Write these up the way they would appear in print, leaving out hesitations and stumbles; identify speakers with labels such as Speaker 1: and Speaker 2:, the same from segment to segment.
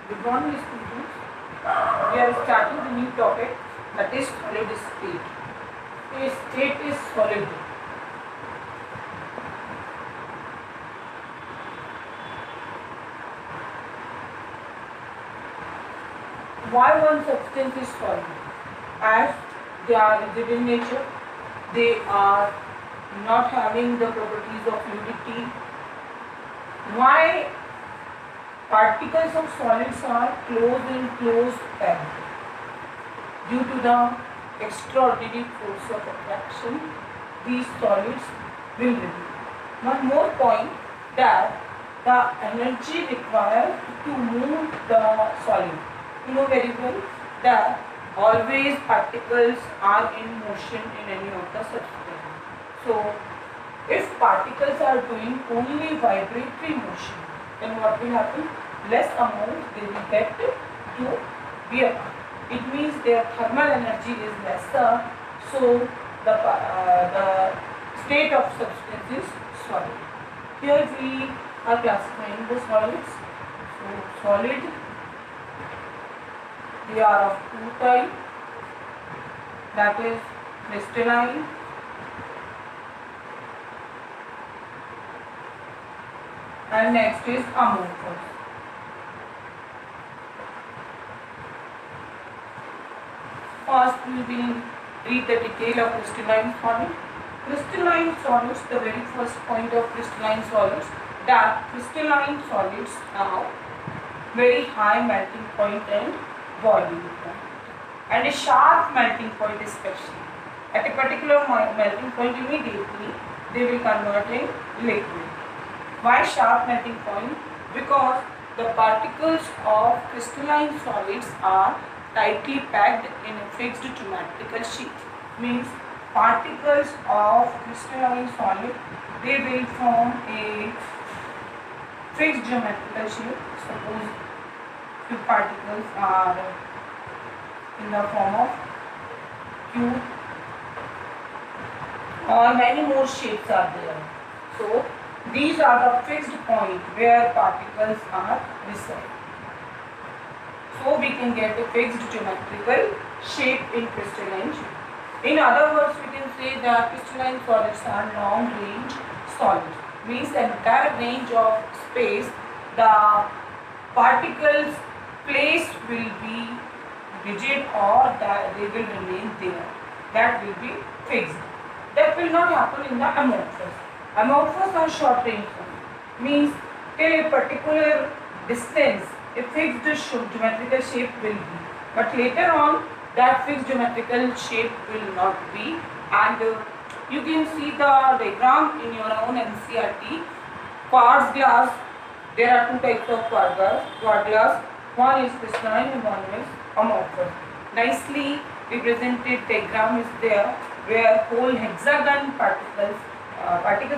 Speaker 1: Good morning, students. We are starting the new topic, that is solid state. A state is solid. Why one substance is solid? As they are rigid in nature, they are not having the properties of fluidity. Why particles of solids are closed in closed packed? Due to the extraordinary force of attraction, these solids will reveal. One more point, that the energy required to move the solid. You know very well that always particles are in motion in any of the substance. So, if particles are doing only vibratory motion, then what will happen? Less amount they will get to be apart. It means their thermal energy is lesser, so the state of substance is solid. Here we are classifying the solids. So solid, they are of two types, that is crystalline and next is amorphous. First we will read the detail of crystalline solid. Crystalline solids, the very first point of crystalline solids, that crystalline solids have very high melting point and boiling point, and a sharp melting point especially. At a particular melting point, immediately they will convert in liquid. Why sharp melting point? Because the particles of crystalline solids are tightly packed in a fixed geometrical sheet. Means particles of crystalline solid, they will form a fixed geometrical shape. Suppose few particles are in the form of cube, or many more shapes are there. So these are the fixed point where particles are residing. So we can get a fixed geometrical shape in crystalline shape. In other words, we can say that crystalline solids are long range solids. Means the entire range of space, the particles place will be rigid, or that they will remain there. That will be fixed. That will not happen in the amorphous. Amorphous are short range solids. Means till a particular distance, a fixed geometrical shape will be, but later on that fixed geometrical shape will not be. And you can see the diagram in your own NCERT. Quartz glass, there are two types of quartz glass. One is crystalline and one is amorphous. Nicely represented diagram is there, where whole hexagon particles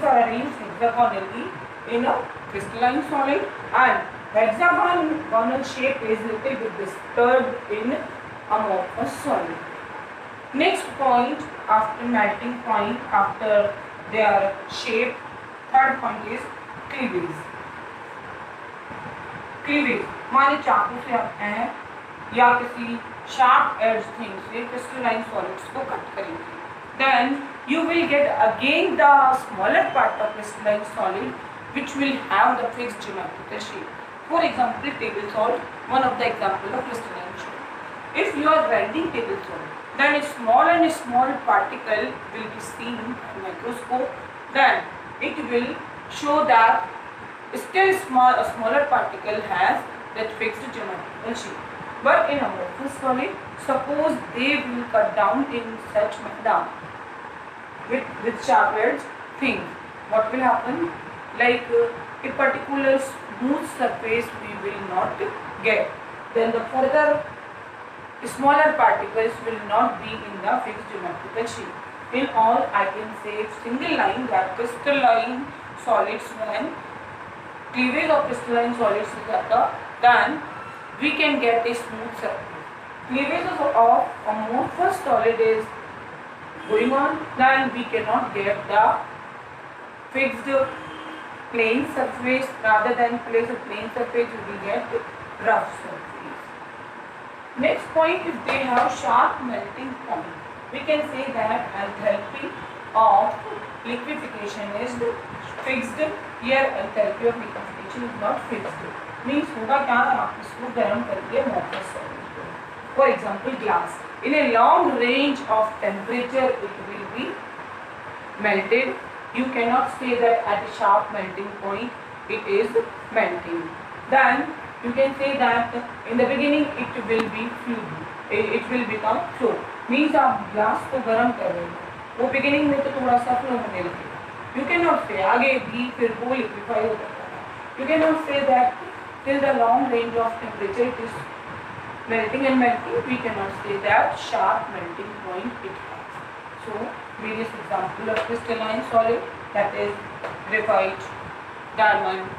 Speaker 1: are arranged hexagonally in a crystalline solid, and hexagonal shape is little bit disturbed in amorphous solid. Next point, after melting point, after their shape, third point is cleavage. Cleavage माने चाकू से आप हैं या किसी sharp edge thing से crystalline solids को cut करेंगे. Then you will get again the smaller part of crystalline solid, which will have the fixed geometrical shape. For example, table salt, one of the example of crystalline shape. If you are grinding table salt, then a small and small particle will be seen in microscope. Then it will show that still a smaller particle has that fixed geometrical shape. But in amorphous solid, suppose they will cut down in such manner with sharp edge thing, what will happen? Like a particular smooth surface we will not get. Then the further smaller particles will not be in the fixed geometrical shape. In all, I can say single line that crystalline solids, when cleavage of crystalline solids is occur, then we can get a smooth surface. Cleavage of amorphous solid is going on, then we cannot get the fixed plane surface. Rather than place a plane surface, we will get rough surface. Next point, if they have sharp melting point, we can say that enthalpy of liquefaction is fixed. Here enthalpy of liquefaction is not fixed. Means होगा क्या, आप इसको गर्म करिए amorphous solid को. For example, glass. In a long range of temperature, it will be melted. You cannot say that at a sharp melting point it is melting. Then you can say that in the beginning it will be fluid, it will become flow. Means आप glass को गर्म कर रहे हो, वो beginning में तो थोड़ा सा flow होने लगेगा. You cannot say आगे भी फिर वो liquefy हो जाता है. You cannot say that till the long range of temperature it is melting and melting. We cannot say that sharp melting point it has. So various example of crystalline solid, that is graphite, diamond,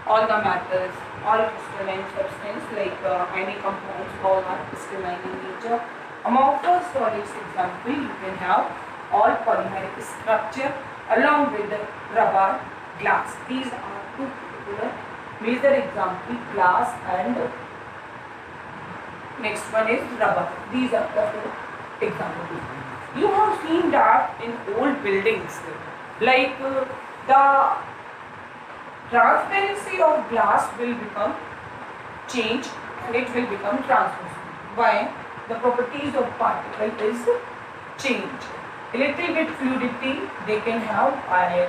Speaker 1: all the metals, all crystalline substance like any compounds, all are crystalline in nature. Amorphous solids example, you can have all polymeric structure along with the rubber, glass. These are two particular major example, glass and next one is rubber. These are the two examples. You have seen that in old buildings, like the transparency of glass will become changed and it will become translucent. Why? The properties of particle is changed. A little bit fluidity they can have by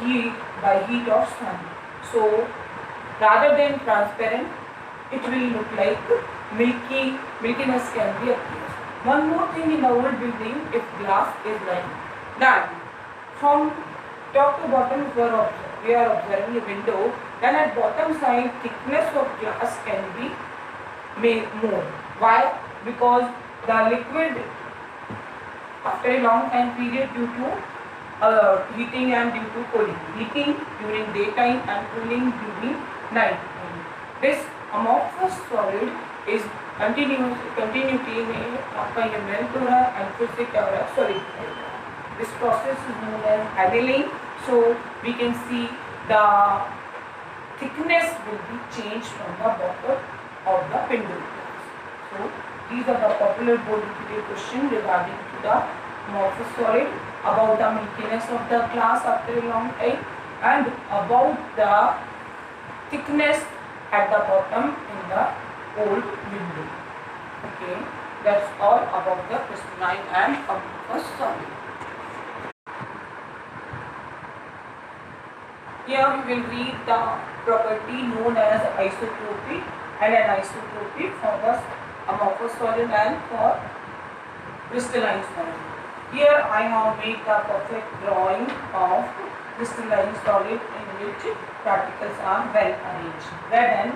Speaker 1: heat of sun. So rather than transparent, it will look like milkiness can be appears. One more thing in the old building, if glass is like that, from top to bottom we are observing a window, then at bottom side thickness of glass can be made more. Why? Because the liquid after a long time period due to heating and due to cooling. Heating during daytime and cooling during night time. This amorphous solid is continuity में आपका ये melt हो रहा है and फिर से क्या हो रहा है, सॉलिड हो रहा है. This process is known as annealing. So we can see the thickness will be changed from the bottom of the window glass. So these are the popular board repeated question regarding to the amorphous solid, about the milkiness of the glass after a long time and about the thickness at the bottom in the old window. Okay, that's all about the crystalline and amorphous solid. Here we will read the property known as isotropy and anisotropy for the amorphous solid and for crystalline solid. Here I have made a perfect drawing of crystalline solid in which particles are well arranged, red and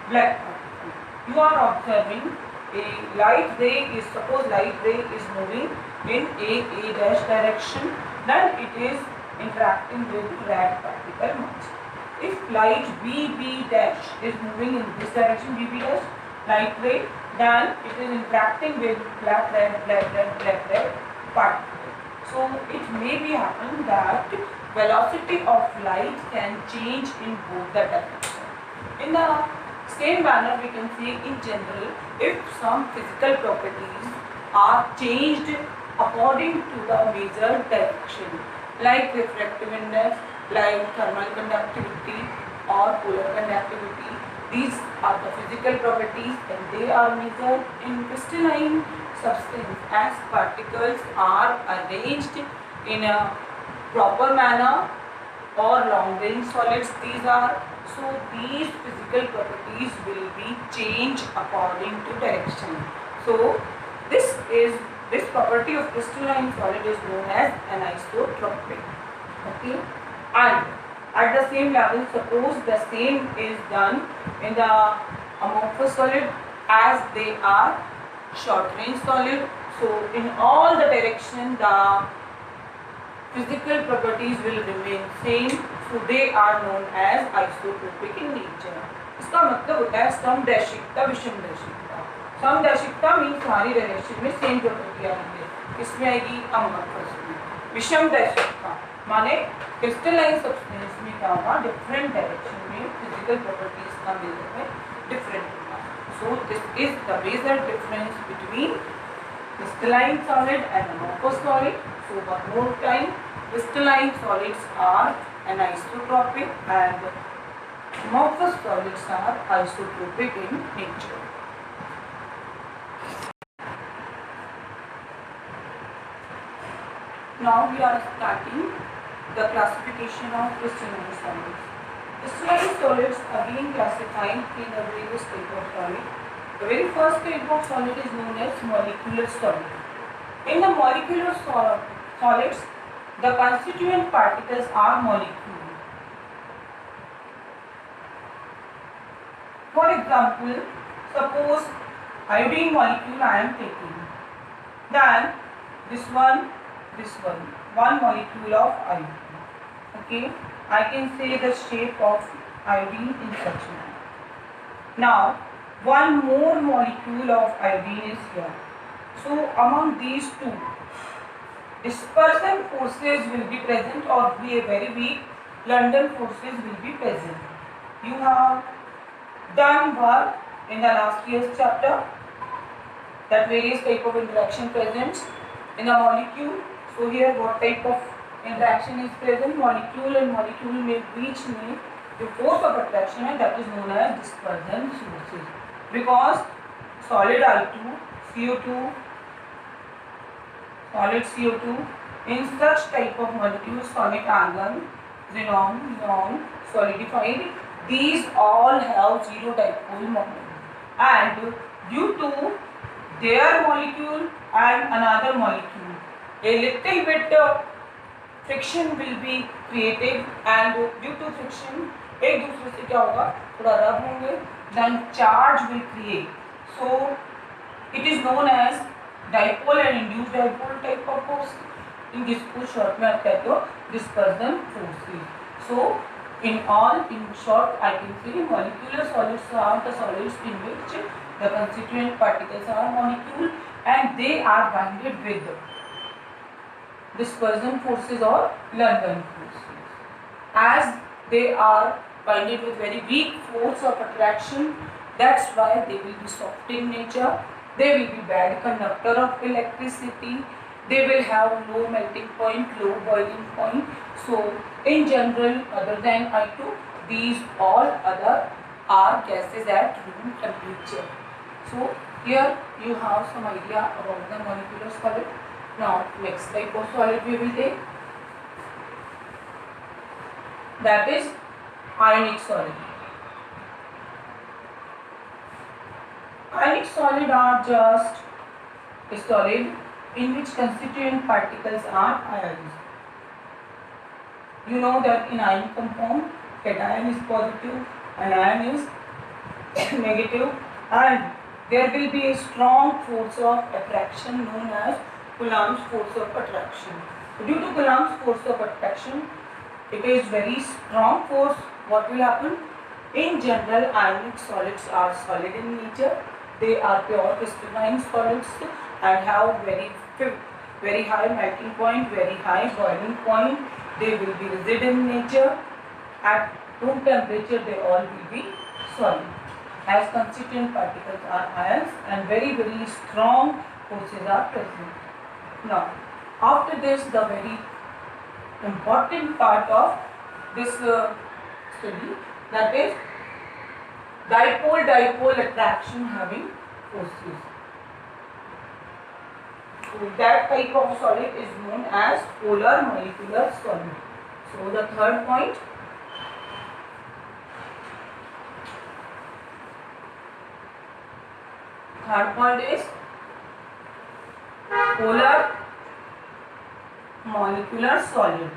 Speaker 1: black particles. You are observing a light ray is, suppose light ray is moving in a dash direction, then it is interacting with red particle much. If light BB dash is moving in this direction, BB dash, light ray, then it is interacting with black red particle. So it may be happen that velocity of light can change in both the directions. In the same manner, we can say in general, if some physical properties are changed according to the measured direction, like refractive index, like thermal conductivity or polar conductivity, these are the physical properties and they are measured in crystalline substance as particles are arranged in a proper manner or long range solids these are. So these physical properties will be changed according to direction. So this property of crystalline solid is known as anisotropy. Okay, and at the same level, suppose the same is done in the amorphous solid as they are short range solid. So in all the direction the physical properties will remain same. So they are known as isotropic in nature. इसका मतलब होता है समदैशिकता विषमदैशिकता. समदैशिकता means सारी direction में same property आ रही है. किसमें आएगी? अमorphous में. विषमदैशिकता माने क्रिस्टलाइन सब्सटेंस में क्या होगा, डिफरेंट डायरेक्शन में फिजिकल प्रॉपर्टीज का मिलकर different. So this is the major difference between crystalline solid and amorphous solid. So one more time, crystalline solids are anisotropic and amorphous solids are isotropic in nature. Now we are starting the classification of crystalline solids. Crystalline solids are being classified in a various type of solid. The very first type of solid is known as molecular solid. In the molecular solids, the constituent particles are molecules. For example, suppose iodine molecule I am taking. Then this one, one molecule of iodine. Okay, I can say the shape of iodine in such manner. Now, one more molecule of iodine is here. So, among these two, dispersion forces will be present or be a very weak London forces will be present. You have done work in the last year's chapter that various type of interaction present in a molecule. So here what type of interaction is present? Molecule and molecule may reach the force of attraction, and that is known as dispersion forces. Because solid I2, CO2, solid CO2, in such type of molecules, solid argon, xenon, neon, solidified, these all have zero dipole moment, and due to their molecule and another molecule, a little bit friction will be created, and due to friction एक दूसरे से क्या होगा, थोड़ा रब होंगे, then charge will create. So it is known as dipole and induced dipole type of force. In this short में आप कहते हो dispersion forces. So in short I can say molecular solids are the solids in which the constituent particles are molecule and they are bonded with dispersion forces or London forces. As they are bonded with very weak force of attraction, that's why they will be soft in nature, they will be bad conductor of electricity, they will have low melting point, low boiling point. So in general, other than I2, these all other are gases at room temperature. So here you have some idea about the molecular solid. Now next type of solid we will take, that is ionic solid. Ionic solid are just a solid in which constituent particles are ions. You know that in ion compound, cation is positive, anion is negative, and there will be a strong force of attraction known as Coulomb's force of attraction. Due to Coulomb's force of attraction, it is very strong force. What will happen? In general, ionic solids are solid in nature. They are pure crystalline solids and have very high melting point, very high boiling point. They will be rigid in nature. At room temperature, they all will be solid. As constituent particles are ions and very strong forces are present. Now, after this, the very important part of this study, that is dipole attraction having forces. So that type of solid is known as polar molecular solid. So the third point, is polar molecular solid.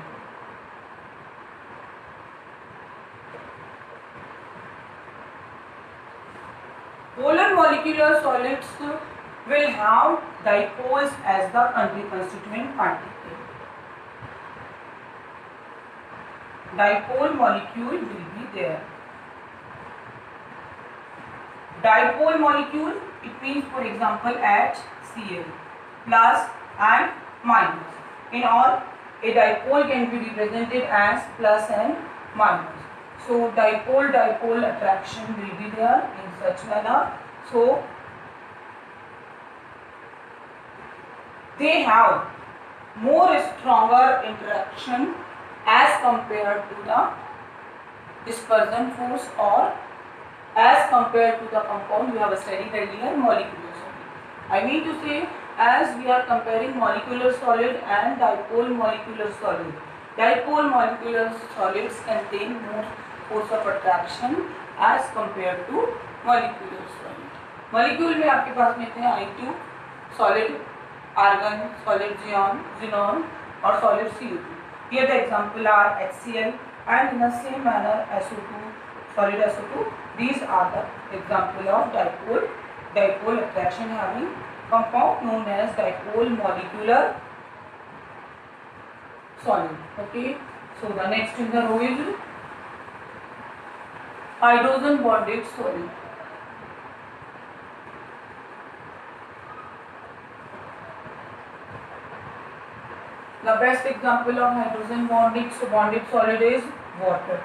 Speaker 1: Polar molecular solids will have dipoles as the constituent particle. Dipole molecule will be there. Dipole molecule, it means for example HCl, plus and minus. In all, a dipole can be represented as plus and minus. So dipole attraction will be there in such manner. So they have more stronger interaction as compared to the dispersion force, or as compared to the compound we have studied earlier, molecular solid. I mean to say, as we are comparing molecular solid and dipole molecular solid, dipole molecular solids contain more force of attraction as compared to molecular solid. Molecule में आपके पास में थे I2, solid argon, solid xenon और solid CO2. Here the example are HCl, and in the same manner SO2, solid SO2. These are the example of dipole attraction having compound known as dipole molecular solid. Okay, so the next in the row is hydrogen bonded solid. The best example of hydrogen bonded solid is water.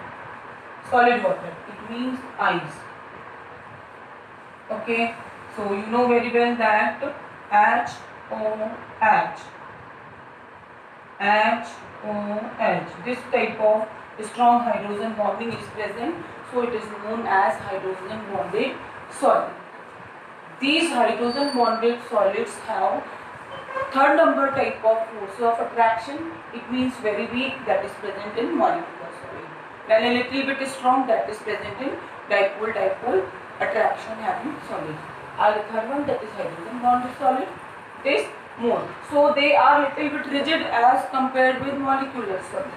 Speaker 1: Solid water. It means ice. Okay. So you know very well that HOH. This type of strong hydrogen bonding is present. So it is known as hydrogen bonded solid. These hydrogen bonded solids have third number type of force of attraction. It means very weak, that is present in molecular solid. Then a little bit strong, that is present in dipole attraction having solid. And the third one, that is hydrogen bonded solid, it is more. So they are little bit rigid as compared with molecular solid,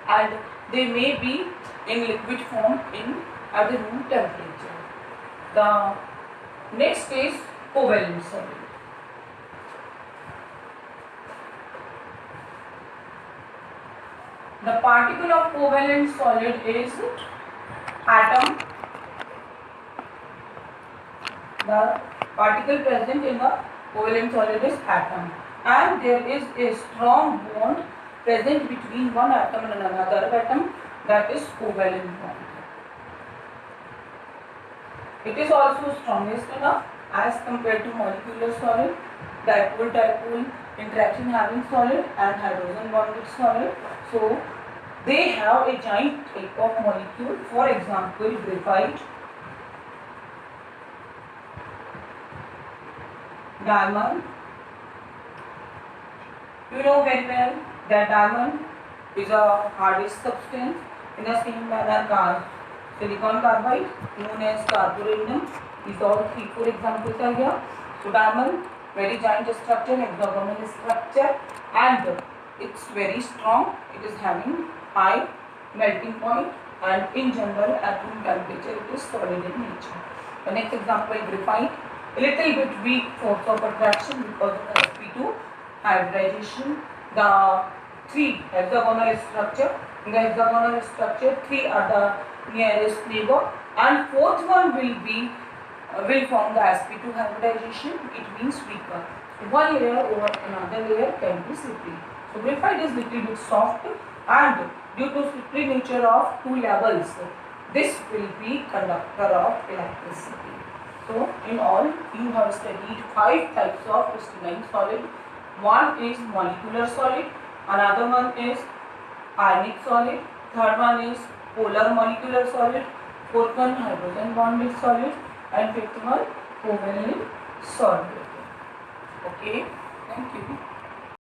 Speaker 1: and they may be in liquid form at the room temperature. The next is covalent solid. The particle of covalent solid is atom. The particle present in the covalent solid is atom, and there is a strong bond present between one atom and another atom, that is covalent bond. It is also strongest enough as compared to molecular solid, dipole interaction having solid, and hydrogen bonded solid. So they have a giant type of molecule, for example graphite, diamond. You know very well that diamond is a hardest substance. In the same manner, silicon carbide, known as carborundum, these all 3-4 examples are here. So diamond, very giant structure, hexagonal structure, and it's very strong. It is having high melting point, and in general at room temperature it is solid in nature. The next example, graphite, a little bit weak force of attraction because of sp2 hybridization. The 3 hexagonal structure. In the hexagonal structure, 3 are the nearest neighbor, and fourth one will form the sp2 hybridization. It means weaker. One layer over another layer can be slippery. So graphite is little bit soft, and due to slippery nature of 2 levels, this will be conductor of electricity. So in all, you have studied 5 types of crystalline solid. One is molecular solid, another one is ionic solid, third one is polar molecular solid, fourth one hydrogen bonded solid, and fifth one covalent solid. Okay, thank you.